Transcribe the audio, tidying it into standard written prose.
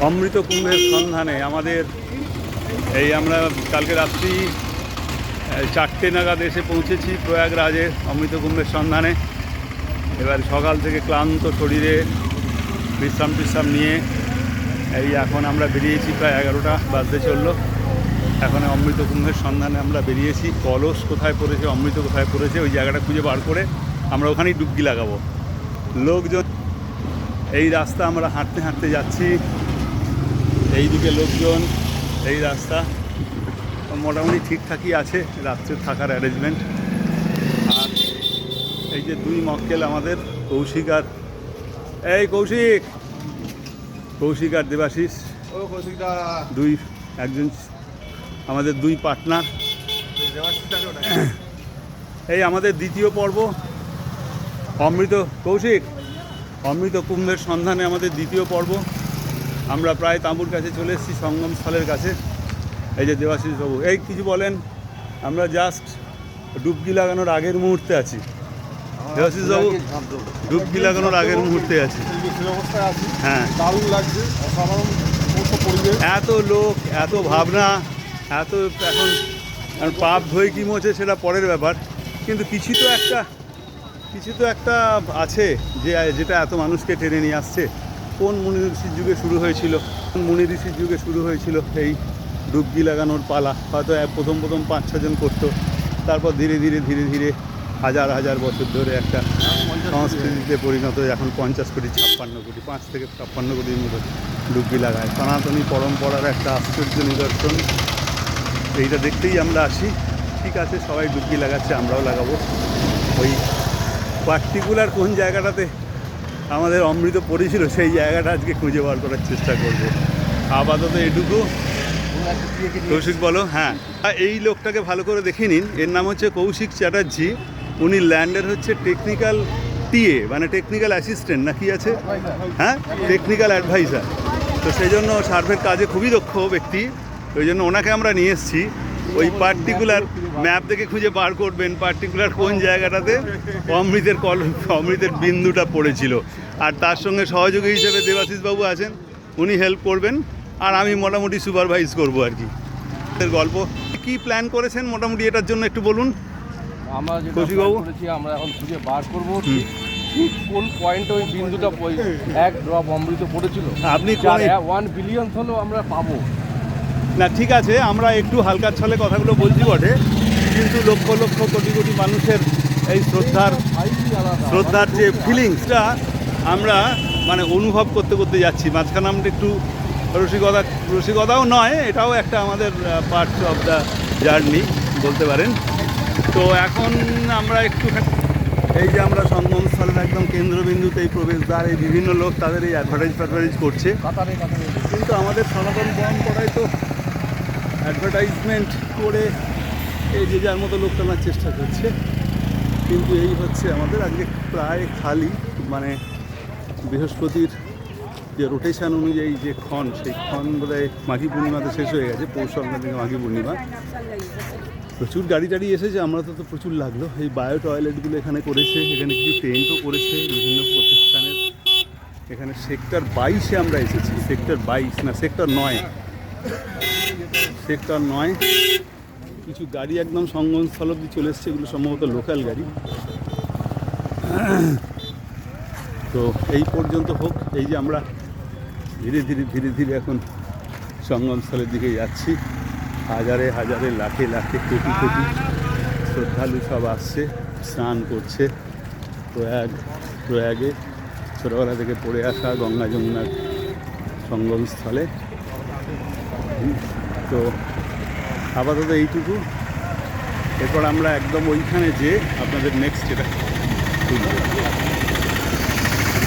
অমৃত কুম্ভের সন্ধানে আমাদের আমরা কালকে রাত্রি 4টে নাগাদ এসে পৌঁছেছি প্রয়াগরাজে অমৃত কুম্ভের সন্ধানে। এবার সকাল থেকে ক্লান্ত শরীরে বিশ্রাম নিয়ে এখন আমরা বেরিয়েছি, প্রায় 11টা বাজতে চললো। এখন অমৃত কুম্ভের সন্ধানে আমরা বেরিয়েছি। কলস কোথায় পড়েছে, অমৃত কোথায় পড়েছে, ওই জায়গাটা খুঁজে বার করে আমরা ওখানেই ডুবকি লাগাবো। লোকজন এই রাস্তা আমরা হাঁটতে যাচ্ছি, এই দিকে লোকজন, এই রাস্তা মোটামুটি ঠিকঠাকই আছে রাত্রে থাকার অ্যারেঞ্জমেন্ট। আর এই যে দুই মক্কেল আমাদের, কৌশিক আর দেবাশিস, একজন আমাদের দুই পার্টনার। এই আমাদের দ্বিতীয় পর্ব অমৃত কুম্ভের সন্ধানে আমাদের দ্বিতীয় পর্ব। আমরা প্রায় তাঁবুর কাছে চলে এসেছি, সঙ্গমস্থলের কাছে। এই যে দেবাশিস বাবু, কিছু বলেন। আমরা জাস্ট ডুবকি লাগানোর আগের মুহূর্তে আছি। দেবাশিস বাবু, ডুবকি লাগানোর আগের মুহূর্তে আছি। হ্যাঁ, দারুণ লাগছে, অসাধারণ পরিবেশ। এত লোক, এত ভাবনা, এত এখন পাপ ধুয়ে কি মোছে সেটা পরের ব্যাপার, কিন্তু কিছু তো একটা আছে যেটা এত মানুষকে টেনে নিয়ে আসছে। কোন মুনি ঋষির যুগে শুরু হয়েছিল এই ডুবকি লাগানোর পালা। হয়তো প্রথম 5-6 জন করতো, তারপর ধীরে ধীরে হাজার বছর ধরে একটা সংস্কৃতিতে পরিণত। এখন 50 কোটি 56 কোটি 5 থেকে 56 কোটির মতো ডুবকি লাগায়। সনাতনী পরম্পরার একটা আশ্চর্য নিদর্শন। এইটা দেখতেই আমরা আসি। ঠিক আছে, সবাই ডুবকি লাগাচ্ছে, আমরাও লাগাবো। ওই পার্টিকুলার কোন জায়গাটাতে আমাদের অমৃত পড়েছিল সেই জায়গাটা আজকে খুঁজে বার করার চেষ্টা করব। আপাতত এটুকু। কৌশিক বলো। হ্যাঁ, এই লোকটাকে ভালো করে দেখে নিন। এর নাম হচ্ছে কৌশিক চ্যাটার্জি। উনি ল্যান্ডের হচ্ছে টেকনিক্যাল টিএ, মানে টেকনিক্যাল অ্যাসিস্ট্যান্ট না কি আছে, হ্যাঁ, টেকনিক্যাল অ্যাডভাইজার। তো সেই জন্য সার্ভের কাজে খুবই দক্ষ ব্যক্তি। ওই জন্য ওনাকে আমরা নিয়ে এসেছি। ওই পার্টিকুলার ম্যাপ দেখে খুঁজে বার করবেন পার্টিকুলার কোন জায়গাটাতে অমৃতের বিন্দুটা পড়েছিল। আর তার সঙ্গে সহযোগী হিসেবে দেবাশিস বাবু আছেন, উনি হেল্প করবেন। আর আমি মোটামুটি সুপারভাইজ করবো আর কি। গল্প কি প্ল্যান করেছেন মোটামুটি এটার জন্য একটু বলুন। আমরা এখন খুঁজে বার করবো কোন পয়েন্টে ওই বিন্দুটা এক ড্রপ অমৃত পড়েছিল। আপনি 1 বিলিয়ন হলেও আমরা পাবো না। ঠিক আছে, আমরা একটু হালকা ছলে কথাগুলো বলছি বটে, কিন্তু লক্ষ কোটি মানুষের এই শ্রদ্ধার যে ফিলিংসটা আমরা মানে অনুভব করতে যাচ্ছি। মাঝখানে আমরা একটু রসিকতাও নয়, এটাও একটা আমাদের পার্ট অফ দ্য জার্নি বলতে পারেন। তো এখন আমরা একটু এই যে আমরা সঙ্গমস্থলের একদম কেন্দ্রবিন্দুতে এই প্রবেশদ্বার, এই বিভিন্ন লোক তাদের এই অ্যাডভার্টাইজ করছে। কিন্তু আমাদের সনাতন পরম্পরায় তো অ্যাডভার্টাইজমেন্ট করে এই যে যার মতো লোক টানার চেষ্টা করছে। কিন্তু এই হচ্ছে আমাদের আজকে প্রায় খালি, মানে বৃহস্পতির যে রোটেশন অনুযায়ী যে ক্ষণ, সেই ক্ষণ বোধহয় মাঘী পূর্ণিমাতে শেষ হয়ে গেছে। পৌষ সংক্রান্তি থেকে মাঘী পূর্ণিমা। প্রচুর গাড়ি এসেছে, আমরা তো প্রচুর লাগলো। এই বায়ো টয়লেটগুলো এখানে করেছে, এখানে কিছু টেন্টও করেছে বিভিন্ন প্রতিষ্ঠানের। এখানে সেক্টর 22-এ আমরা এসেছি। সেক্টর 22 না, সেক্টর 9। কিছু গাড়ি একদম সঙ্গমস্থল অব্দি চলে এসছে, এগুলো সম্ভবত লোকাল গাড়ি। তো এই পর্যন্ত হোক। এই যে আমরা ধীরে ধীরে এখন সঙ্গমস্থলের দিকে যাচ্ছি। হাজারে লাখে কোটি শ্রদ্ধালু সব আসছে, স্নান করছে। প্রয়াগে ছোটোবেলা থেকে পড়ে আসা গঙ্গা যমুনার সঙ্গমস্থলে। তো আপাতত এইটুকু। এরপর আমরা একদম ওইখানে যে আপনাদের নেক্সট এটা